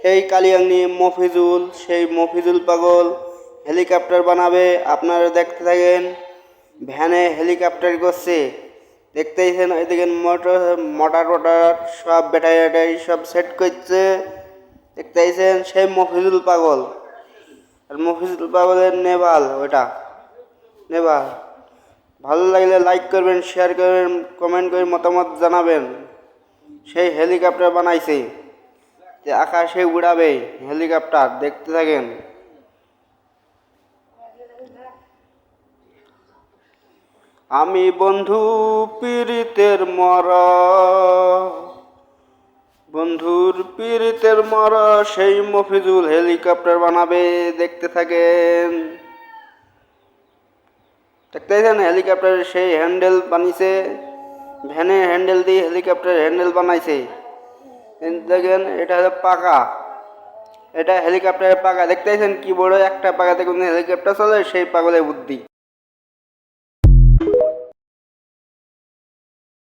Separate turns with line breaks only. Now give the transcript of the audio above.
সেই কালিয়াঙ্গি মফিজুল, সেই মফিজুল পাগল হেলিকপ্টার বানাবে। আপনারা দেখতে থাকেন। ভ্যানে হেলিকপ্টার করছে, দেখতেইছেন। ওইদিকে মোটর সব ব্যাটারি সব সেট করছে, দেখতেইছেন। সেই মফিজুল পাগল, আর মফিজুল পাগলের নেভাল, ওইটা নেভাল। ভালো লাগলে লাইক করবেন, শেয়ার করবেন, কমেন্ট করে মতামত জানাবেন। সেই হেলিকপ্টার বানাইছে, যে আকাশে উড়াবে হেলিকপ্টার, দেখতে থাকেন। আমি বন্ধু পীড়িতের মরা, বন্ধুর পীড়িতের মরা, সেই মফিজুল হেলিকপ্টার বানাবে, দেখতে থাকেন। দেখতেছেন হেলিকপ্টারের সেই হ্যান্ডেল বানিয়েছে, ভ্যানের হ্যান্ডেল দিয়ে হেলিকপ্টারের হ্যান্ডেল বানাইছে। দেখেন, এটা হলো পাকা, এটা হেলিকপ্টারের পাকা। দেখতেছেন কি বড় একটা পাকাতে কোন হেলিকপ্টার চলে, সেই পাগলের বুদ্ধি।